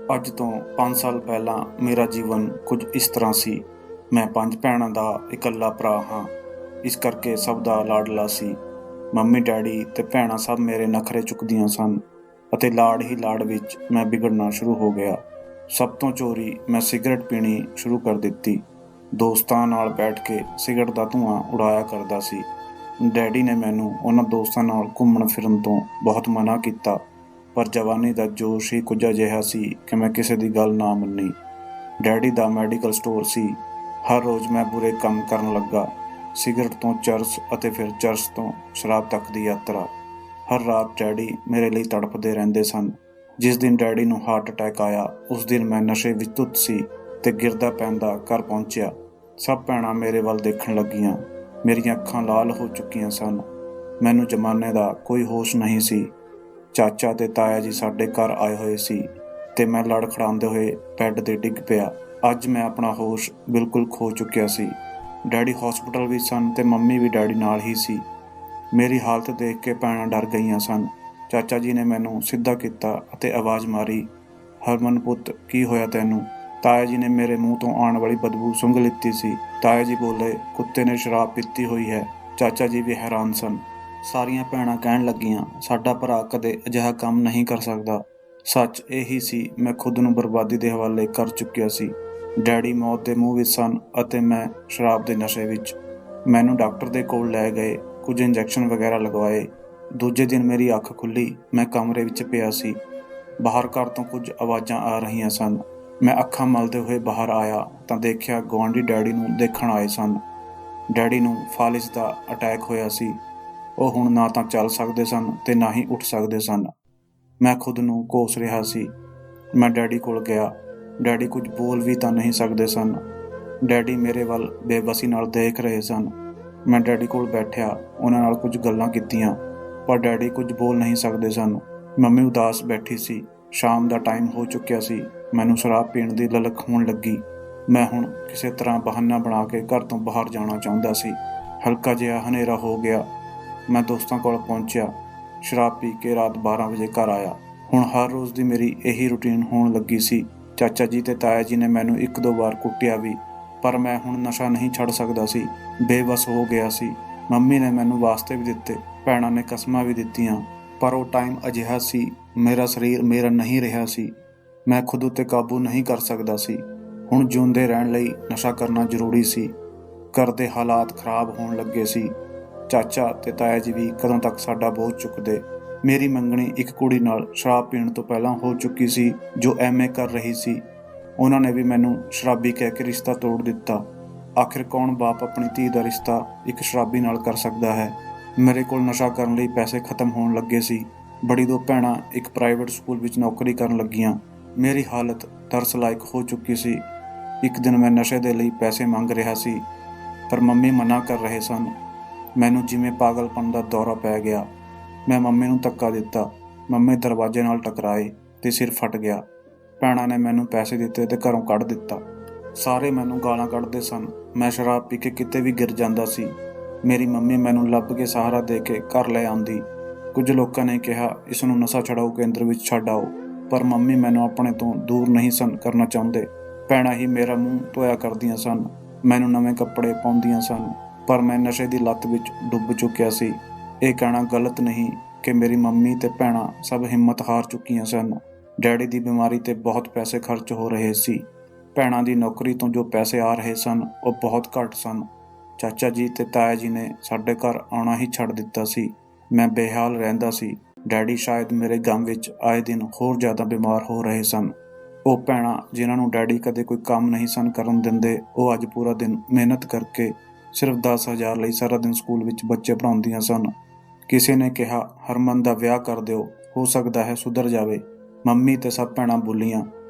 ਅੱਜ ਤੋਂ 5 ਸਾਲ ਪਹਿਲਾਂ ਮੇਰਾ ਜੀਵਨ ਕੁਝ ਇਸ ਤਰ੍ਹਾਂ ਸੀ। ਮੈਂ 5 ਭੈਣਾਂ ਦਾ ਇਕੱਲਾ ਭਰਾ ਹਾਂ। ਇਸ ਕਰਕੇ ਸਭ ਦਾ ਲਾਡਲਾ ਸੀ। ਮੰਮੀ ਡੈਡੀ ਤੇ ਭੈਣਾਂ ਸਭ ਮੇਰੇ ਨਖਰੇ ਚੁੱਕਦੀਆਂ ਸਨ ਅਤੇ ਲਾਡ ਹੀ ਲਾਡ ਵਿੱਚ ਮੈਂ ਵਿਗੜਨਾ ਸ਼ੁਰੂ ਹੋ ਗਿਆ। ਸਭ ਤੋਂ ਚੋਰੀ ਮੈਂ ਸਿਗਰਟ ਪੀਣੀ ਸ਼ੁਰੂ ਕਰ ਦਿੱਤੀ। ਦੋਸਤਾਂ ਨਾਲ ਬੈਠ ਕੇ ਸਿਗਰਟ ਦਾ ਧੂੰਆਂ ਉਡਾਇਆ ਕਰਦਾ ਸੀ। ਡੈਡੀ ਨੇ ਮੈਨੂੰ ਉਹਨਾਂ ਦੋਸਤਾਂ ਨਾਲ ਘੁੰਮਣ ਫਿਰਨ ਤੋਂ ਬਹੁਤ ਮਨ੍ਹਾ ਕੀਤਾ, ਪਰ ਜਵਾਨੀ ਦਾ ਜੋਸ਼ ਹੀ ਕੁਝ ਅਜਿਹਾ ਸੀ ਕਿ ਮੈਂ ਕਿਸੇ ਦੀ ਗੱਲ ਨਾ ਮੰਨੀ। ਡੈਡੀ ਦਾ ਮੈਡੀਕਲ ਸਟੋਰ ਸੀ। ਹਰ ਰੋਜ਼ ਮੈਂ ਬੁਰੇ ਕੰਮ ਕਰਨ ਲੱਗਾ। ਸਿਗਰਟ ਤੋਂ ਚਰਸ ਅਤੇ ਫਿਰ ਚਰਸ ਤੋਂ ਸ਼ਰਾਬ ਤੱਕ ਦੀ ਯਾਤਰਾ। ਹਰ ਰਾਤ ਡੈਡੀ ਮੇਰੇ ਲਈ ਤੜਫਦੇ ਰਹਿੰਦੇ ਸਨ। ਜਿਸ ਦਿਨ ਡੈਡੀ ਨੂੰ ਹਾਰਟ ਅਟੈਕ ਆਇਆ, ਉਸ ਦਿਨ ਮੈਂ ਨਸ਼ੇ ਵਿੱਚ ਧੁੱਤ ਸੀ ਤੇ ਗਿਰਦਾ ਪੈਂਦਾ ਘਰ ਪਹੁੰਚਿਆ। ਸਭ ਭੈਣਾਂ ਮੇਰੇ ਵੱਲ ਦੇਖਣ ਲੱਗੀਆਂ। ਮੇਰੀਆਂ ਅੱਖਾਂ ਲਾਲ ਹੋ ਚੁੱਕੀਆਂ ਸਨ। ਮੈਨੂੰ ਜ਼ਮਾਨੇ ਦਾ ਕੋਈ ਹੋਸ਼ ਨਹੀਂ ਸੀ। ਚਾਚਾ ਤੇ ਤਾਇਆ ਜੀ ਸਾਡੇ ਘਰ ਆਏ ਹੋਏ ਸੀ ਤੇ ਮੈਂ ਲੜਖੜਾਉਂਦੇ ਹੋਏ ਬੈੱਡ ਤੇ ਡਿੱਗ ਪਿਆ। ਅੱਜ ਮੈਂ ਆਪਣਾ ਹੋਸ਼ ਬਿਲਕੁਲ ਖੋ ਚੁੱਕਿਆ ਸੀ। ਡੈਡੀ ਹਸਪਤਾਲ ਵਿੱਚ ਸਨ ਤੇ ਮੰਮੀ ਵੀ ਡੈਡੀ ਨਾਲ ਹੀ ਸੀ। ਮੇਰੀ ਹਾਲਤ ਦੇਖ ਕੇ ਭੈਣਾਂ ਡਰ ਗਈਆਂ ਸਨ। ਚਾਚਾ ਜੀ ਨੇ ਮੈਨੂੰ ਸਿੱਧਾ ਕੀਤਾ ਅਤੇ ਆਵਾਜ਼ ਮਾਰੀ, ਹਰਮਨ ਪੁੱਤ, ਕੀ ਹੋਇਆ ਤੈਨੂੰ? ਤਾਇਆ ਜੀ ਨੇ ਮੇਰੇ ਮੂੰਹ ਤੋਂ ਆਉਣ ਵਾਲੀ ਬਦਬੂ ਸੁੰਘ ਲਿੱਤੀ ਸੀ। ਤਾਇਆ ਜੀ ਬੋਲੇ, ਕੁੱਤੇ ਨੇ ਸ਼ਰਾਬ ਪੀਤੀ ਹੋਈ ਹੈ। ਚਾਚਾ ਜੀ ਵੀ ਹੈਰਾਨ ਸਨ। ਸਾਰੀਆਂ ਭੈਣਾਂ ਕਹਿਣ ਲੱਗੀਆਂ, ਸਾਡਾ ਭਰਾ ਕਦੇ ਅਜਿਹਾ ਕੰਮ ਨਹੀਂ ਕਰ ਸਕਦਾ। ਸੱਚ ਇਹੀ ਸੀ, ਮੈਂ ਖੁਦ ਨੂੰ ਬਰਬਾਦੀ ਦੇ ਹਵਾਲੇ ਕਰ ਚੁੱਕਿਆ ਸੀ। ਡੈਡੀ ਮੌਤ ਦੇ ਮੂੰਹ ਵਿੱਚ ਸਨ ਅਤੇ ਮੈਂ ਸ਼ਰਾਬ ਦੇ ਨਸ਼ੇ ਵਿੱਚ। ਮੈਨੂੰ ਡਾਕਟਰ ਦੇ ਕੋਲ ਲੈ ਗਏ, ਕੁਝ ਇੰਜੈਕਸ਼ਨ ਵਗੈਰਾ ਲਗਵਾਏ। ਦੂਜੇ ਦਿਨ ਮੇਰੀ ਅੱਖ ਖੁੱਲ੍ਹੀ। ਮੈਂ ਕਮਰੇ ਵਿੱਚ ਪਿਆ ਸੀ। ਬਾਹਰ ਘਰ ਤੋਂ ਕੁਝ ਆਵਾਜ਼ਾਂ ਆ ਰਹੀਆਂ ਸਨ। ਮੈਂ ਅੱਖਾਂ ਮਲਦੇ ਹੋਏ ਬਾਹਰ ਆਇਆ ਤਾਂ ਦੇਖਿਆ ਗੁਆਂਢੀ ਡੈਡੀ ਨੂੰ ਦੇਖਣ ਆਏ ਸਨ। ਡੈਡੀ ਨੂੰ ਫਾਲਿਜ ਦਾ ਅਟੈਕ ਹੋਇਆ ਸੀ। ਉਹ ਹੁਣ ਨਾ ਤਾਂ ਚੱਲ ਸਕਦੇ ਸਨ ਤੇ ਨਾ ਹੀ ਉੱਠ ਸਕਦੇ ਸਨ। ਮੈਂ ਖੁਦ ਨੂੰ ਕੋਸ ਰਿਹਾ ਸੀ। ਮੈਂ ਡੈਡੀ ਕੋਲ ਗਿਆ। ਡੈਡੀ ਕੁਝ ਬੋਲ ਵੀ ਤਾਂ ਨਹੀਂ ਸਕਦੇ ਸਨ। ਡੈਡੀ ਮੇਰੇ ਵੱਲ ਬੇਬਸੀ ਨਾਲ ਦੇਖ ਰਹੇ ਸਨ। ਮੈਂ ਡੈਡੀ ਕੋਲ ਬੈਠਿਆ, ਉਹਨਾਂ ਨਾਲ ਕੁਝ ਗੱਲਾਂ ਕੀਤੀਆਂ, ਪਰ ਡੈਡੀ ਕੁਝ ਬੋਲ ਨਹੀਂ ਸਕਦੇ ਸਨ। ਮੰਮੀ ਉਦਾਸ ਬੈਠੀ ਸੀ। ਸ਼ਾਮ ਦਾ ਟਾਈਮ ਹੋ ਚੁੱਕਿਆ ਸੀ। ਮੈਨੂੰ ਸ਼ਰਾਬ ਪੀਣ ਦੀ ਲਲਕ ਹੋਣ ਲੱਗੀ। ਮੈਂ ਹੁਣ ਕਿਸੇ ਤਰ੍ਹਾਂ ਬਹਾਨਾ ਬਣਾ ਕੇ ਘਰ ਤੋਂ ਬਾਹਰ ਜਾਣਾ ਚਾਹੁੰਦਾ ਸੀ। ਹਲਕਾ ਜਿਹਾ ਹਨੇਰਾ ਹੋ ਗਿਆ। ਮੈਂ ਦੋਸਤਾਂ ਕੋਲ ਪਹੁੰਚਿਆ। ਸ਼ਰਾਬ ਪੀ ਕੇ ਰਾਤ 12 ਵਜੇ ਘਰ ਆਇਆ। ਹੁਣ ਹਰ ਰੋਜ਼ ਦੀ ਮੇਰੀ ਇਹੀ ਰੁਟੀਨ ਹੋਣ ਲੱਗੀ ਸੀ। ਚਾਚਾ ਜੀ ਤੇ ਤਾਇਆ ਜੀ ਨੇ ਮੈਨੂੰ 1-2 ਵਾਰ ਕੁੱਟਿਆ ਵੀ, ਪਰ ਮੈਂ ਹੁਣ ਨਸ਼ਾ ਨਹੀਂ ਛੱਡ ਸਕਦਾ ਸੀ। ਬੇਵੱਸ ਹੋ ਗਿਆ ਸੀ। ਮੰਮੀ ਨੇ ਮੈਨੂੰ ਵਾਸਤੇ ਵੀ ਦਿੱਤੇ, ਭੈਣਾਂ ਨੇ ਕਸਮਾਂ ਵੀ ਦਿੱਤੀਆਂ, ਪਰ ਉਹ ਟਾਈਮ ਅਜਿਹਾ ਸੀ, ਮੇਰਾ ਸਰੀਰ ਮੇਰਾ ਨਹੀਂ ਰਿਹਾ ਸੀ। ਮੈਂ ਖੁਦ ਉੱਤੇ ਕਾਬੂ ਨਹੀਂ ਕਰ ਸਕਦਾ ਸੀ। ਹੁਣ ਜਿਉਂਦੇ ਰਹਿਣ ਲਈ ਨਸ਼ਾ ਕਰਨਾ ਜ਼ਰੂਰੀ ਸੀ। ਘਰ ਦੇ ਹਾਲਾਤ ਖਰਾਬ ਹੋਣ ਲੱਗੇ ਸੀ। ਚਾਚਾ ਤੇ ਤਾਇਆ ਜੀ ਵੀ ਕਦੋਂ ਤੱਕ ਸਾਡਾ ਬੋਝ ਚੁੱਕਦੇ। ਮੇਰੀ ਮੰਗਣੀ ਇੱਕ ਕੁੜੀ ਨਾਲ ਸ਼ਰਾਬ ਪੀਣ ਤੋਂ ਪਹਿਲਾਂ ਹੋ ਚੁੱਕੀ ਸੀ, ਜੋ ਐਮਏ ਕਰ ਰਹੀ ਸੀ। ਉਹਨਾਂ ਨੇ ਵੀ ਮੈਨੂੰ ਸ਼ਰਾਬੀ ਕਹਿ ਕੇ ਰਿਸ਼ਤਾ ਤੋੜ ਦਿੱਤਾ। ਆਖਿਰ ਕੌਣ ਬਾਪ ਆਪਣੀ ਧੀ ਦਾ ਰਿਸ਼ਤਾ ਇੱਕ ਸ਼ਰਾਬੀ ਨਾਲ ਕਰ ਸਕਦਾ ਹੈ? ਮੇਰੇ ਕੋਲ ਨਸ਼ਾ ਕਰਨ ਲਈ ਪੈਸੇ ਖਤਮ ਹੋਣ ਲੱਗੇ ਸੀ। ਬੜੀ 2 ਭੈਣਾਂ ਇੱਕ ਪ੍ਰਾਈਵੇਟ ਸਕੂਲ ਵਿੱਚ ਨੌਕਰੀ ਕਰਨ ਲੱਗੀਆਂ। ਮੇਰੀ ਹਾਲਤ ਤਰਸ ਲਾਇਕ ਹੋ ਚੁੱਕੀ ਸੀ। ਇੱਕ ਦਿਨ ਮੈਂ ਨਸ਼ੇ ਦੇ ਲਈ ਪੈਸੇ ਮੰਗ ਰਿਹਾ ਸੀ, ਪਰ ਮੰਮੀ ਮਨਾ ਕਰ ਰਹੇ ਸਨ। ਮੈਨੂੰ ਜਿਵੇਂ ਪਾਗਲਪਨ ਦਾ ਦੌਰਾ ਪੈ ਗਿਆ। ਮੈਂ ਮੰਮੀ ਨੂੰ ਧੱਕਾ ਦਿੱਤਾ। ਮੰਮੀ ਦਰਵਾਜ਼ੇ ਨਾਲ ਟਕਰਾਏ ਤੇ ਸਿਰ ਫਟ ਗਿਆ। ਭੈਣਾਂ ਨੇ ਮੈਨੂੰ ਪੈਸੇ ਦਿੱਤੇ ਤੇ ਘਰੋਂ ਕੱਢ ਦਿੱਤਾ। ਸਾਰੇ ਮੈਨੂੰ ਗਾਲਾਂ ਕੱਢਦੇ ਸਨ। ਮੈਂ ਸ਼ਰਾਬ ਪੀ ਕੇ ਕਿਤੇ ਵੀ ਗਿਰ ਜਾਂਦਾ ਸੀ। ਮੇਰੀ ਮੰਮੀ ਮੈਨੂੰ ਲੱਭ ਕੇ ਸਹਾਰਾ ਦੇ ਕੇ ਘਰ ਲੈ ਆਉਂਦੀ। ਕੁਝ ਲੋਕਾਂ ਨੇ ਕਿਹਾ, ਇਸ ਨੂੰ ਨਸ਼ਾ ਛਡਾਊ ਕੇਂਦਰ ਵਿੱਚ ਛੱਡ ਆਓ, ਪਰ ਮੰਮੀ ਮੈਨੂੰ ਆਪਣੇ ਤੋਂ ਦੂਰ ਨਹੀਂ ਸਨ ਕਰਨਾ ਚਾਹੁੰਦੇ। ਭੈਣਾਂ ਹੀ ਮੇਰਾ ਮੂੰਹ ਧੋਇਆ ਕਰਦੀਆਂ ਸਨ, ਮੈਨੂੰ ਨਵੇਂ ਕੱਪੜੇ ਪਾਉਂਦੀਆਂ ਸਨ, ਪਰ ਮੈਂ ਨਸ਼ੇ ਦੀ ਲੱਤ ਵਿੱਚ ਡੁੱਬ ਚੁੱਕਿਆ ਸੀ। ਇਹ ਕਹਿਣਾ ਗਲਤ ਨਹੀਂ ਕਿ ਮੇਰੀ ਮੰਮੀ ਤੇ ਭੈਣਾਂ ਸਭ ਹਿੰਮਤ ਹਾਰ ਚੁੱਕੀਆਂ ਸਨ। ਡੈਡੀ ਦੀ ਬਿਮਾਰੀ ਤੇ ਬਹੁਤ ਪੈਸੇ ਖਰਚ ਹੋ ਰਹੇ ਸੀ। ਭੈਣਾਂ ਦੀ ਨੌਕਰੀ ਤੋਂ ਜੋ ਪੈਸੇ ਆ ਰਹੇ ਸਨ, ਉਹ ਬਹੁਤ ਘੱਟ ਸਨ। ਚਾਚਾ ਜੀ ਤੇ ਤਾਇਆ ਜੀ ਨੇ ਸਾਡੇ ਘਰ ਆਉਣਾ ਹੀ ਛੱਡ ਦਿੱਤਾ ਸੀ। ਮੈਂ ਬੇਹਾਲ ਰਹਿੰਦਾ ਸੀ। ਡੈਡੀ ਸ਼ਾਇਦ ਮੇਰੇ ਗਮ ਵਿੱਚ ਆਏ ਦਿਨ ਹੋਰ ਜ਼ਿਆਦਾ ਬਿਮਾਰ ਹੋ ਰਹੇ ਸਨ। ਉਹ ਭੈਣਾਂ ਜਿਨ੍ਹਾਂ ਨੂੰ ਡੈਡੀ ਕਦੇ ਕੋਈ ਕੰਮ ਨਹੀਂ ਸਨ ਕਰਨ ਦਿੰਦੇ, ਉਹ ਅੱਜ ਪੂਰਾ ਦਿਨ ਮਿਹਨਤ ਕਰਕੇ ਸਿਰਫ 10,000 ਲਈ ਸਾਰਾ ਦਿਨ ਸਕੂਲ ਵਿੱਚ ਬੱਚੇ ਪੜ੍ਹਾਉਂਦੀਆਂ ਸਨ। ਕਿਸੇ ਨੇ ਕਿਹਾ, ਹਰਮਨ ਦਾ ਵਿਆਹ ਕਰ ਦਿਓ, ਹੋ ਸਕਦਾ ਹੈ ਸੁਧਰ ਜਾਵੇ। ਮੰਮੀ ਤੇ ਸਭ ਭੈਣਾਂ ਬੋਲੀਆਂ,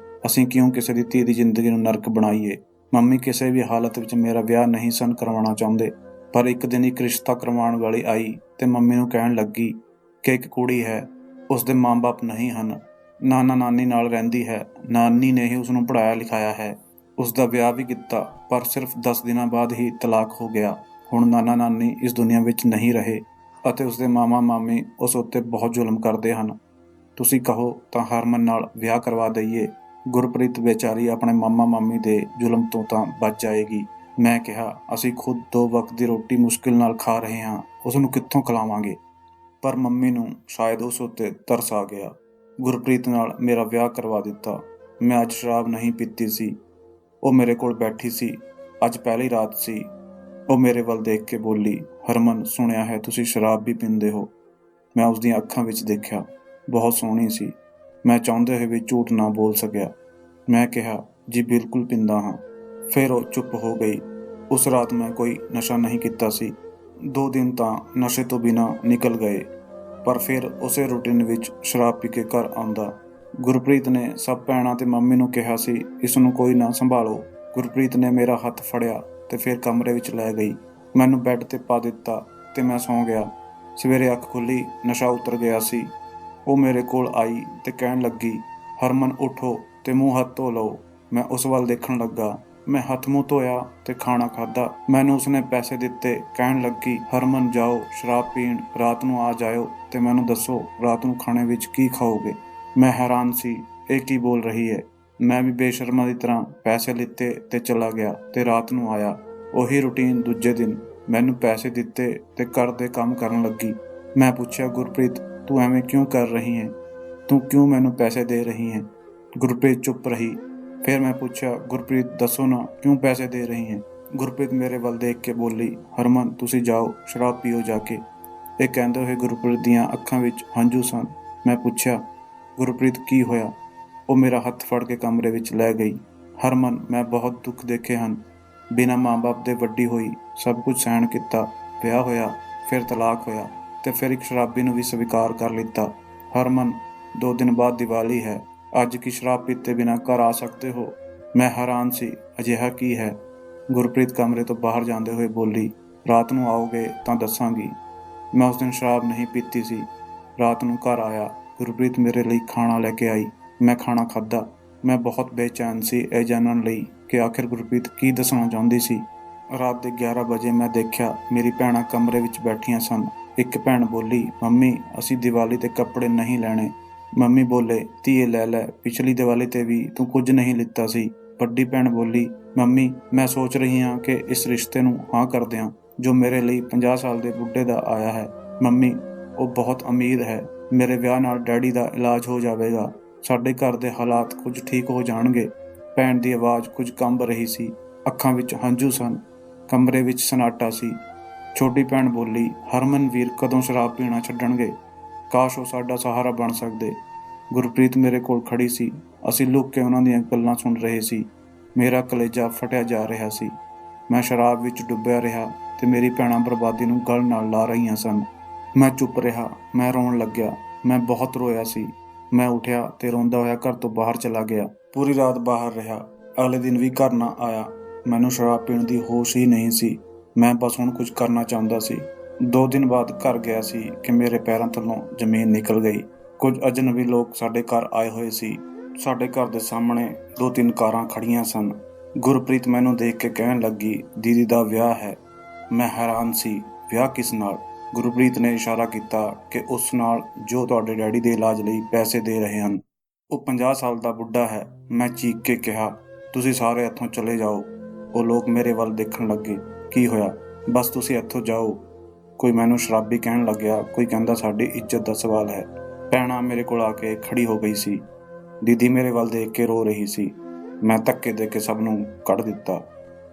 ਅਸੀਂ ਕਿਉਂ ਕਿਸੇ ਦੀ ਧੀ ਦੀ ਜ਼ਿੰਦਗੀ ਨੂੰ ਨਰਕ ਬਣਾਈਏ। ਮੰਮੀ ਕਿਸੇ ਵੀ ਹਾਲਤ ਵਿੱਚ ਮੇਰਾ ਵਿਆਹ ਨਹੀਂ ਸਨ ਕਰਵਾਉਣਾ ਚਾਹੁੰਦੇ, ਪਰ ਇੱਕ ਦਿਨ ਇੱਕ ਰਿਸ਼ਤਾ ਕਰਵਾਉਣ ਵਾਲੀ ਆਈ ਤੇ ਮੰਮੀ ਨੂੰ ਕਹਿਣ ਲੱਗੀ ਕਿ ਇੱਕ ਕੁੜੀ ਹੈ, ਉਸ ਦੇ ਮਾਂ-ਬਾਪ ਨਹੀਂ ਹਨ, ਨਾਨਾ ਨਾਨੀ ਨਾਲ ਰਹਿੰਦੀ ਹੈ, ਨਾਨੀ ਨੇ ਹੀ ਉਸ ਨੂੰ ਪੜ੍ਹਾਇਆ ਲਿਖਾਇਆ ਹੈ। ਉਸ ਦਾ ਵਿਆਹ ਵੀ ਕੀਤਾ, ਪਰ ਸਿਰਫ 10 ਦਿਨਾਂ ਬਾਅਦ ਹੀ ਤਲਾਕ ਹੋ ਗਿਆ। ਹੁਣ ਨਾਨਾ ਨਾਨੀ ਇਸ ਦੁਨੀਆ ਵਿੱਚ ਨਹੀਂ ਰਹੇ ਅਤੇ ਉਸਦੇ ਮਾਮਾ ਮਾਮੀ ਉਸ ਉੱਤੇ ਬਹੁਤ ਜ਼ੁਲਮ ਕਰਦੇ ਹਨ। ਤੁਸੀਂ ਕਹੋ ਤਾਂ ਹਰਮਨ ਨਾਲ ਵਿਆਹ ਕਰਵਾ ਦਈਏ। ਗੁਰਪ੍ਰੀਤ ਬੇਚਾਰੀ ਆਪਣੇ ਮਾਮਾ ਮਾਮੀ ਦੇ ਜ਼ੁਲਮ ਤੋਂ ਤਾਂ ਬਚ ਜਾਏਗੀ। ਮੈਂ ਕਿਹਾ, ਅਸੀਂ ਖੁਦ 2 ਵਕਤ ਦੀ ਰੋਟੀ ਮੁਸ਼ਕਿਲ ਨਾਲ ਖਾ ਰਹੇ ਹਾਂ, ਉਸ ਨੂੰ ਕਿੱਥੋਂ ਖਿਲਾਵਾਂਗੇ। ਪਰ ਮੰਮੀ ਨੂੰ ਸ਼ਾਇਦ ਉਸ ਉੱਤੇ ਤਰਸ ਆ ਗਿਆ। ਗੁਰਪ੍ਰੀਤ ਨਾਲ ਮੇਰਾ ਵਿਆਹ ਕਰਵਾ ਦਿੱਤਾ। ਮੈਂ ਅੱਜ ਸ਼ਰਾਬ ਨਹੀਂ ਪੀਤੀ ਸੀ। ਉਹ ਮੇਰੇ ਕੋਲ ਬੈਠੀ ਸੀ। ਅੱਜ ਪਹਿਲੀ ਰਾਤ ਸੀ। ਉਹ ਮੇਰੇ ਵੱਲ ਦੇਖ ਕੇ ਬੋਲੀ, ਹਰਮਨ, ਸੁਣਿਆ ਹੈ ਤੁਸੀਂ ਸ਼ਰਾਬ ਵੀ ਪੀਂਦੇ ਹੋ। ਮੈਂ ਉਸ ਦੀਆਂ ਅੱਖਾਂ ਵਿੱਚ ਦੇਖਿਆ। ਬਹੁਤ ਸੋਹਣੀ ਸੀ। ਮੈਂ ਚਾਹੁੰਦੇ ਹੋਏ ਵੀ ਝੂਠ ਨਾ ਬੋਲ ਸਕਿਆ। ਮੈਂ ਕਿਹਾ, ਜੀ ਬਿਲਕੁਲ ਪੀਂਦਾ ਹਾਂ। ਫਿਰ ਉਹ ਚੁੱਪ ਹੋ ਗਈ। ਉਸ ਰਾਤ ਮੈਂ ਕੋਈ ਨਸ਼ਾ ਨਹੀਂ ਕੀਤਾ ਸੀ। 2 ਦਿਨ ਤਾਂ ਨਸ਼ੇ ਤੋਂ ਬਿਨਾਂ ਨਿਕਲ ਗਏ, ਪਰ ਫਿਰ ਉਸੇ ਰੂਟੀਨ ਵਿੱਚ ਸ਼ਰਾਬ ਪੀ ਕੇ ਘਰ ਆਉਂਦਾ। ਗੁਰਪ੍ਰੀਤ ਨੇ ਸਭ ਭੈਣਾਂ ਤੇ ਮੰਮੀ ਨੂੰ ਕਿਹਾ ਸੀ, ਇਸ ਨੂੰ ਕੋਈ ਨਾ ਸੰਭਾਲੋ। ਗੁਰਪ੍ਰੀਤ ਨੇ ਮੇਰਾ ਹੱਥ ਫੜਿਆ ਤੇ ਫਿਰ ਕਮਰੇ ਵਿੱਚ ਲੈ ਗਈ। ਮੈਨੂੰ ਬੈੱਡ ਤੇ ਪਾ ਦਿੱਤਾ ਤੇ ਮੈਂ ਸੌਂ ਗਿਆ। ਸਵੇਰੇ ਅੱਖ ਖੁੱਲ੍ਹੀ, ਨਸ਼ਾ ਉਤਰ ਗਿਆ ਸੀ। ਉਹ ਮੇਰੇ ਕੋਲ ਆਈ ਤੇ ਕਹਿਣ ਲੱਗੀ, ਹਰਮਨ ਉੱਠੋ ਤੇ ਮੂੰਹ ਹੱਥ ਧੋ ਲਓ। ਮੈਂ ਉਸ ਵੱਲ ਦੇਖਣ ਲੱਗਾ। ਮੈਂ ਹੱਥ ਮੂੰਹ ਧੋਇਆ ਤੇ ਖਾਣਾ ਖਾਧਾ। ਮੈਨੂੰ ਉਸਨੇ ਪੈਸੇ ਦਿੱਤੇ। ਕਹਿਣ ਲੱਗੀ, ਹਰਮਨ ਜਾਓ ਸ਼ਰਾਬ ਪੀਣ, ਰਾਤ ਨੂੰ ਆ ਜਾਇਓ ਤੇ ਮੈਨੂੰ ਦੱਸੋ ਰਾਤ ਨੂੰ ਖਾਣੇ ਵਿੱਚ ਕੀ ਖਾਓਗੇ। ਮੈਂ ਹੈਰਾਨ ਸੀ, ਇਹ ਕੀ ਬੋਲ ਰਹੀ ਹੈ। ਮੈਂ ਵੀ ਬੇਸ਼ਰਮਾ ਦੀ ਤਰ੍ਹਾਂ ਪੈਸੇ ਲਿੱਤੇ ਤੇ ਚਲਾ ਗਿਆ ਤੇ ਰਾਤ ਨੂੰ ਆਇਆ। ਉਹੀ ਰੂਟੀਨ ਦੂਜੇ ਦਿਨ। ਮੈਨੂੰ ਪੈਸੇ ਦਿੱਤੇ ਤੇ ਘਰ ਦੇ ਕੰਮ ਕਰਨ ਲੱਗੀ। ਮੈਂ ਪੁੱਛਿਆ, ਗੁਰਪ੍ਰੀਤ ਤੂੰ ਐਵੇਂ ਕਿਉਂ ਕਰ ਰਹੀ ਹੈ? ਤੂੰ ਕਿਉਂ ਮੈਨੂੰ ਪੈਸੇ ਦੇ ਰਹੀ ਹੈ? ਗੁਰਪ੍ਰੀਤ ਚੁੱਪ ਰਹੀ। ਫਿਰ ਮੈਂ ਪੁੱਛਿਆ, ਗੁਰਪ੍ਰੀਤ ਦੱਸੋ ਨਾ, ਕਿਉਂ ਪੈਸੇ ਦੇ ਰਹੀ ਹੈ? ਗੁਰਪ੍ਰੀਤ ਮੇਰੇ ਵੱਲ ਦੇਖ ਕੇ ਬੋਲੀ, ਹਰਮਨ ਤੁਸੀਂ ਜਾਓ ਸ਼ਰਾਬ ਪੀਓ ਜਾ ਕੇ। ਇਹ ਕਹਿੰਦੇ ਹੋਏ ਗੁਰਪ੍ਰੀਤ ਦੀਆਂ ਅੱਖਾਂ ਵਿੱਚ ਹੰਝੂ ਸਨ। ਮੈਂ ਪੁੱਛਿਆ, ਗੁਰਪ੍ਰੀਤ ਕੀ ਹੋਇਆ? ਉਹ ਮੇਰਾ ਹੱਥ ਫੜ ਕੇ ਕਮਰੇ ਵਿੱਚ ਲੈ ਗਈ। ਹਰਮਨ, ਮੈਂ ਬਹੁਤ ਦੁੱਖ ਦੇਖੇ ਹਨ। ਬਿਨਾਂ ਮਾਂ-ਬਾਪ ਦੇ ਵੱਡੀ ਹੋਈ, ਸਭ ਕੁਝ ਸਹਿਣ ਕੀਤਾ। ਵਿਆਹ ਹੋਇਆ, ਫਿਰ ਤਲਾਕ ਹੋਇਆ ਤੇ ਫਿਰ ਇੱਕ ਸ਼ਰਾਬੀ ਨੂੰ ਵੀ ਸਵੀਕਾਰ ਕਰ ਲਿੱਤਾ। ਹਰਮਨ, 2 ਦਿਨ ਬਾਅਦ ਦੀਵਾਲੀ ਹੈ। ਅੱਜ ਕੀ ਸ਼ਰਾਬ ਪੀਤੇ ਬਿਨਾਂ ਘਰ ਆ ਸਕਦੇ ਹੋ? ਮੈਂ ਹੈਰਾਨ ਸੀ, ਅਜਿਹਾ ਕੀ ਹੈ? ਗੁਰਪ੍ਰੀਤ ਕਮਰੇ ਤੋਂ ਬਾਹਰ ਜਾਂਦੇ ਹੋਏ ਬੋਲੀ, ਰਾਤ ਨੂੰ ਆਓਗੇ ਤਾਂ ਦੱਸਾਂਗੀ। ਮੈਂ ਉਸ ਦਿਨ ਸ਼ਰਾਬ ਨਹੀਂ ਪੀਤੀ ਸੀ। ਰਾਤ ਨੂੰ ਘਰ ਆਇਆ। ਗੁਰਪ੍ਰੀਤ ਮੇਰੇ ਲਈ ਖਾਣਾ ਲੈ ਕੇ ਆਈ। ਮੈਂ ਖਾਣਾ ਖਾਧਾ। ਮੈਂ ਬਹੁਤ ਬੇਚੈਨ ਸੀ ਇਹ ਜਾਣਨ ਲਈ ਕਿ ਆਖਿਰ ਗੁਰਪ੍ਰੀਤ ਕੀ ਦੱਸਣਾ ਚਾਹੁੰਦੀ ਸੀ। ਰਾਤ ਦੇ 11 ਵਜੇ ਮੈਂ ਦੇਖਿਆ ਮੇਰੀ ਭੈਣਾਂ ਕਮਰੇ ਵਿੱਚ ਬੈਠੀਆਂ ਸਨ। ਇੱਕ ਭੈਣ ਬੋਲੀ, ਮੰਮੀ ਅਸੀਂ ਦੀਵਾਲੀ 'ਤੇ ਕੱਪੜੇ ਨਹੀਂ ਲੈਣੇ। ਮੰਮੀ ਬੋਲੇ, ਧੀਏ ਲੈ ਲੈ, ਪਿਛਲੀ ਦੀਵਾਲੀ 'ਤੇ ਵੀ ਤੂੰ ਕੁਝ ਨਹੀਂ ਲਿੱਤਾ ਸੀ। ਵੱਡੀ ਭੈਣ ਬੋਲੀ, ਮੰਮੀ ਮੈਂ ਸੋਚ ਰਹੀ ਹਾਂ ਕਿ ਇਸ ਰਿਸ਼ਤੇ ਨੂੰ ਹਾਂ ਕਰ ਦਿਆਂ ਜੋ ਮੇਰੇ ਲਈ 50 ਸਾਲ ਦੇ ਬੁੱਢੇ ਦਾ ਆਇਆ ਹੈ। ਮੰਮੀ, ਉਹ ਬਹੁਤ ਅਮੀਰ ਹੈ। ਮੇਰੇ ਵਿਆਹ ਨਾਲ ਡੈਡੀ ਦਾ ਇਲਾਜ ਹੋ ਜਾਵੇਗਾ। ਸਾਡੇ ਘਰ ਦੇ ਹਾਲਾਤ ਕੁਝ ਠੀਕ ਹੋ ਜਾਣਗੇ। ਭੈਣ ਦੀ ਆਵਾਜ਼ ਕੁਝ ਕੰਬ ਰਹੀ ਸੀ। ਅੱਖਾਂ ਵਿੱਚ ਹੰਝੂ ਸਨ। ਕਮਰੇ ਵਿੱਚ ਸਨਾਟਾ ਸੀ। ਛੋਟੀ ਭੈਣ ਬੋਲੀ, ਹਰਮਨ ਵੀਰ ਕਦੋਂ ਸ਼ਰਾਬ ਪੀਣਾ ਛੱਡਣਗੇ? ਕਾਸ਼ ਉਹ ਸਾਡਾ ਸਹਾਰਾ ਬਣ ਸਕਦੇ। ਗੁਰਪ੍ਰੀਤ ਮੇਰੇ ਕੋਲ ਖੜੀ ਸੀ। ਅਸੀਂ ਲੁੱਕ ਕੇ ਉਹਨਾਂ ਦੀਆਂ ਗੱਲਾਂ ਸੁਣ ਰਹੇ ਸੀ। ਮੇਰਾ ਕਲੇਜਾ ਫਟਿਆ ਜਾ ਰਿਹਾ ਸੀ। ਮੈਂ ਸ਼ਰਾਬ ਵਿੱਚ ਡੁੱਬਿਆ ਰਿਹਾ ਤੇ ਮੇਰੀ ਭੈਣਾਂ ਬਰਬਾਦੀ ਨੂੰ ਗਲ ਨਾਲ ਲਾ ਰਹੀਆਂ ਸਨ। ਮੈਂ ਚੁੱਪ ਰਿਹਾ। ਮੈਂ ਰੋਣ ਲੱਗਿਆ। ਮੈਂ ਬਹੁਤ ਰੋਇਆ ਸੀ। ਮੈਂ ਉੱਠਿਆ ਤੇ ਰੋਂਦਾ ਹੋਇਆ ਘਰ ਤੋਂ ਬਾਹਰ ਚਲਾ ਗਿਆ। ਪੂਰੀ ਰਾਤ ਬਾਹਰ ਰਿਹਾ। ਅਗਲੇ ਦਿਨ ਵੀ ਘਰ ਨਾ ਆਇਆ। ਮੈਨੂੰ ਸ਼ਰਾਬ ਪੀਣ ਦੀ ਹੋਸ਼ ਹੀ ਨਹੀਂ ਸੀ। ਮੈਂ ਬਸ ਹੁਣ ਕੁਝ ਕਰਨਾ ਚਾਹੁੰਦਾ ਸੀ। 2 ਦਿਨ ਬਾਅਦ ਘਰ ਗਿਆ ਸੀ ਕਿ ਮੇਰੇ ਪੈਰਾਂ ਥੱਲੋਂ ਜ਼ਮੀਨ ਨਿਕਲ ਗਈ। ਕੁਝ ਅਜਨਬੀ ਲੋਕ ਸਾਡੇ ਘਰ ਆਏ ਹੋਏ ਸੀ। ਸਾਡੇ ਘਰ ਦੇ ਸਾਹਮਣੇ 2-3 ਕਾਰਾਂ ਖੜੀਆਂ ਸਨ। ਗੁਰਪ੍ਰੀਤ ਮੈਨੂੰ ਦੇਖ ਕੇ ਕਹਿਣ ਲੱਗੀ, ਦੀਦੀ ਦਾ ਵਿਆਹ ਹੈ। ਮੈਂ ਹੈਰਾਨ ਸੀ, ਵਿਆਹ ਕਿਸ ਨਾਲ? ਗੁਰਪ੍ਰੀਤ ਨੇ ਇਸ਼ਾਰਾ ਕੀਤਾ ਕਿ ਉਸ ਨਾਲ ਜੋ ਤੁਹਾਡੇ ਡੈਡੀ ਦੇ ਇਲਾਜ ਲਈ ਪੈਸੇ ਦੇ ਰਹੇ ਹਨ। ਉਹ 50 ਸਾਲ ਦਾ ਬੁੱਢਾ ਹੈ। ਮੈਂ ਚੀਕ ਕੇ ਕਿਹਾ, ਤੁਸੀਂ ਸਾਰੇ ਇੱਥੋਂ ਚਲੇ ਜਾਓ। ਉਹ ਲੋਕ ਮੇਰੇ ਵੱਲ ਦੇਖਣ ਲੱਗੇ। ਕੀ ਹੋਇਆ? ਬਸ ਤੁਸੀਂ ਇੱਥੋਂ ਜਾਓ। ਕੋਈ ਮੈਨੂੰ ਸ਼ਰਾਬੀ ਕਹਿਣ ਲੱਗਿਆ, ਕੋਈ ਕਹਿੰਦਾ ਸਾਡੀ ਇੱਜ਼ਤ ਦਾ ਸਵਾਲ ਹੈ। ਭੈਣਾਂ ਮੇਰੇ ਕੋਲ ਆ ਕੇ ਖੜੀ ਹੋ ਗਈ ਸੀ। ਦੀਦੀ ਮੇਰੇ ਵੱਲ ਦੇਖ ਕੇ ਰੋ ਰਹੀ ਸੀ। ਮੈਂ ਧੱਕੇ ਦੇ ਕੇ ਸਭ ਨੂੰ ਕੱਢ ਦਿੱਤਾ।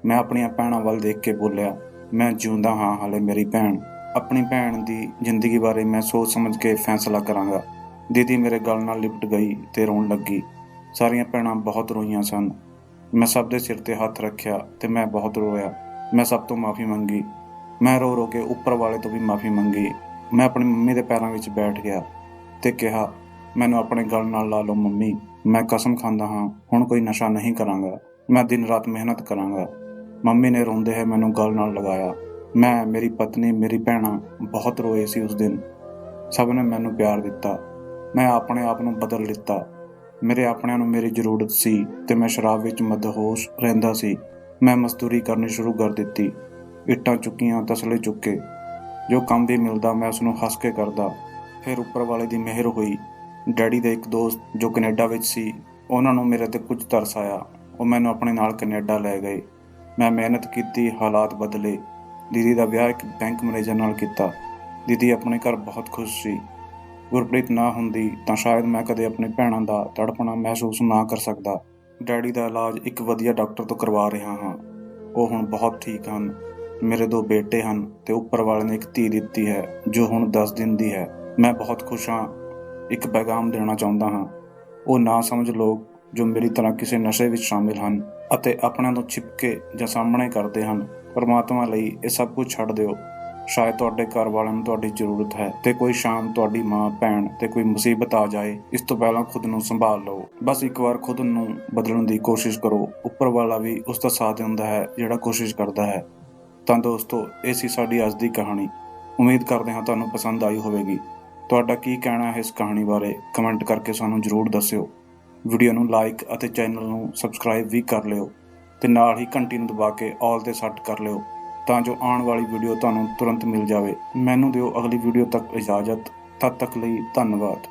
ਮੈਂ ਆਪਣੀਆਂ ਭੈਣਾਂ ਵੱਲ ਦੇਖ ਕੇ ਬੋਲਿਆ, ਮੈਂ ਜਿਉਂਦਾ ਹਾਂ ਹਾਲੇ ਮੇਰੀ ਭੈਣ। ਆਪਣੀ ਭੈਣ ਦੀ ਜ਼ਿੰਦਗੀ ਬਾਰੇ ਮੈਂ ਸੋਚ ਸਮਝ ਕੇ ਫੈਸਲਾ ਕਰਾਂਗਾ। ਦੀਦੀ ਮੇਰੇ ਗਲ ਨਾਲ ਲਿਪਟ ਗਈ ਤੇ ਰੋਣ ਲੱਗੀ। ਸਾਰੀਆਂ ਭੈਣਾਂ ਬਹੁਤ ਰੋਈਆਂ ਸਨ। ਮੈਂ ਸਭ ਦੇ ਸਿਰ ਤੇ ਹੱਥ ਰੱਖਿਆ ਤੇ ਮੈਂ ਬਹੁਤ ਰੋਇਆ। ਮੈਂ ਸਭ ਤੋਂ ਮਾਫ਼ੀ ਮੰਗੀ। ਮੈਂ ਰੋ ਰੋ ਕੇ ਉੱਪਰ ਵਾਲੇ ਤੋਂ ਵੀ ਮਾਫ਼ੀ ਮੰਗੀ। ਮੈਂ ਆਪਣੀ ਮੰਮੀ ਦੇ ਪੈਰਾਂ ਵਿੱਚ ਬੈਠ ਗਿਆ ਤੇ ਕਿਹਾ, ਮੈਨੂੰ ਆਪਣੇ ਗਲ ਨਾਲ ਲਾ ਲਓ ਮੰਮੀ। ਮੈਂ ਕਸਮ ਖਾਂਦਾ ਹਾਂ ਹੁਣ ਕੋਈ ਨਸ਼ਾ ਨਹੀਂ ਕਰਾਂਗਾ। ਮੈਂ ਦਿਨ ਰਾਤ ਮਿਹਨਤ ਕਰਾਂਗਾ। ਮੰਮੀ ਨੇ ਰੋਂਦੇ ਹੋਏ ਮੈਨੂੰ ਗਲ ਨਾਲ ਲਗਾਇਆ। ਮੈਂ, ਮੇਰੀ ਪਤਨੀ, ਮੇਰੀ ਭੈਣਾਂ ਬਹੁਤ ਰੋਏ ਸੀ ਉਸ ਦਿਨ। ਸਭ ਨੇ ਮੈਨੂੰ ਪਿਆਰ ਦਿੱਤਾ। ਮੈਂ ਆਪਣੇ ਆਪ ਨੂੰ ਬਦਲ ਲਿੱਤਾ। ਮੇਰੇ ਆਪਣਿਆਂ ਨੂੰ ਮੇਰੀ ਜ਼ਰੂਰਤ ਸੀ ਤੇ ਮੈਂ ਸ਼ਰਾਬ ਵਿੱਚ ਮਦਹੋਸ਼ ਰਹਿੰਦਾ ਸੀ। ਮੈਂ ਮਜ਼ਦੂਰੀ ਕਰਨੀ ਸ਼ੁਰੂ ਕਰ ਦਿੱਤੀ। ਇੱਟਾਂ ਚੁੱਕੀਆਂ, ਤਸਲੇ ਚੁੱਕੇ। ਜੋ ਕੰਮ ਵੀ ਮਿਲਦਾ ਮੈਂ ਉਸਨੂੰ ਹੱਸ ਕੇ ਕਰਦਾ। ਫਿਰ ਉੱਪਰ ਵਾਲੇ ਦੀ ਮਿਹਰ ਹੋਈ। ਡੈਡੀ ਦੇ ਇੱਕ ਦੋਸਤ ਜੋ ਕੈਨੇਡਾ ਵਿੱਚ ਸੀ, ਉਹਨਾਂ ਨੂੰ ਮੇਰੇ 'ਤੇ ਕੁਝ ਤਰਸ ਆਇਆ। ਉਹ ਮੈਨੂੰ ਆਪਣੇ ਨਾਲ ਕੈਨੇਡਾ ਲੈ ਗਏ। ਮੈਂ ਮਿਹਨਤ ਕੀਤੀ, ਹਾਲਾਤ ਬਦਲੇ। ਦੀਦੀ ਦਾ ਵਿਆਹ ਇੱਕ ਬੈਂਕ ਮੈਨੇਜਰ ਨਾਲ ਕੀਤਾ। ਦੀਦੀ ਆਪਣੇ ਘਰ ਬਹੁਤ ਖੁਸ਼ ਸੀ। ਗੁਰਪ੍ਰੀਤ ਨਾ ਹੁੰਦੀ ਤਾਂ ਸ਼ਾਇਦ ਮੈਂ ਕਦੇ ਆਪਣੀ ਭੈਣਾਂ ਦਾ ਤੜਪਣਾ ਮਹਿਸੂਸ ਨਾ ਕਰ ਸਕਦਾ। ਡੈਡੀ ਦਾ ਇਲਾਜ ਇੱਕ ਵਧੀਆ ਡਾਕਟਰ ਤੋਂ ਕਰਵਾ ਰਿਹਾ ਹਾਂ। ਉਹ ਹੁਣ ਬਹੁਤ ਠੀਕ ਹਨ। ਮੇਰੇ 2 ਬੇਟੇ ਹਨ ਤੇ ਉੱਪਰ ਵਾਲੇ ਨੇ ਇੱਕ ਧੀ ਦਿੱਤੀ ਹੈ ਜੋ ਹੁਣ 10 ਦਿਨ ਦੀ ਹੈ। ਮੈਂ ਬਹੁਤ ਖੁਸ਼ ਹਾਂ। ਇੱਕ ਪੈਗਾਮ ਦੇਣਾ ਚਾਹੁੰਦਾ ਹਾਂ। ਉਹ ਨਾ ਸਮਝ ਲੋਕ ਜੋ ਮੇਰੀ ਤਰ੍ਹਾਂ ਕਿਸੇ ਨਸ਼ੇ ਵਿੱਚ ਸ਼ਾਮਿਲ ਹਨ ਅਤੇ ਆਪਣਿਆਂ ਤੋਂ ਛਿਪ ਕੇ ਜਾਂ ਸਾਹਮਣੇ ਕਰਦੇ ਹਨ। ਪਰਮਾਤਮਾ ਲਈ ਇਹ ਸਭ ਕੁਝ ਛੱਡ ਦਿਓ। ਸ਼ਾਇਦ ਤੁਹਾਡੇ ਘਰ ਵਾਲਿਆਂ ਨੂੰ ਤੁਹਾਡੀ ਜ਼ਰੂਰਤ ਹੈ ਤੇ ਕੋਈ ਸ਼ਾਮ ਤੁਹਾਡੀ ਮਾਂ, ਭੈਣ ਤੇ ਕੋਈ ਮੁਸੀਬਤ ਆ ਜਾਏ। ਇਸ ਤੋਂ ਪਹਿਲਾਂ ਖੁਦ ਨੂੰ ਸੰਭਾਲ ਲਓ। ਬਸ ਇੱਕ ਵਾਰ ਖੁਦ ਨੂੰ ਬਦਲਣ ਦੀ ਕੋਸ਼ਿਸ਼ ਕਰੋ। ਉੱਪਰ ਵਾਲਾ ਵੀ ਉਸ ਦਾ ਸਾਥ ਦਿੰਦਾ ਹੈ ਜਿਹੜਾ ਕੋਸ਼ਿਸ਼ ਕਰਦਾ ਹੈ। ਤਾਂ ਦੋਸਤੋ, ਇਹ ਸੀ ਸਾਡੀ ਅੱਜ ਦੀ ਕਹਾਣੀ। ਉਮੀਦ ਕਰਦੇ ਹਾਂ ਤੁਹਾਨੂੰ ਪਸੰਦ ਆਈ ਹੋਵੇਗੀ। ਤੁਹਾਡਾ ਕੀ ਕਹਿਣਾ ਹੈ ਇਸ ਕਹਾਣੀ ਬਾਰੇ ਕਮੈਂਟ ਕਰਕੇ ਸਾਨੂੰ ਜ਼ਰੂਰ ਦੱਸਿਓ। ਵੀਡੀਓ ਨੂੰ ਲਾਈਕ ਅਤੇ ਚੈਨਲ ਨੂੰ ਸਬਸਕ੍ਰਾਈਬ ਵੀ ਕਰ ਲਿਓ ਤੇ ਨਾਲ ਹੀ ਘੰਟੀ ਨੂੰ ਦਬਾ ਕੇ ਆਲ ਤੇ ਸੈੱਟ ਕਰ ਲਿਓ ਤਾਂ ਜੋ ਆਉਣ ਵਾਲੀ ਵੀਡੀਓ ਤੁਹਾਨੂੰ ਤੁਰੰਤ ਮਿਲ ਜਾਵੇ। ਮੈਨੂੰ ਦਿਓ ਅਗਲੀ ਵੀਡੀਓ ਤੱਕ ਇਜਾਜ਼ਤ। ਤਦ ਤੱਕ ਲਈ ਧੰਨਵਾਦ।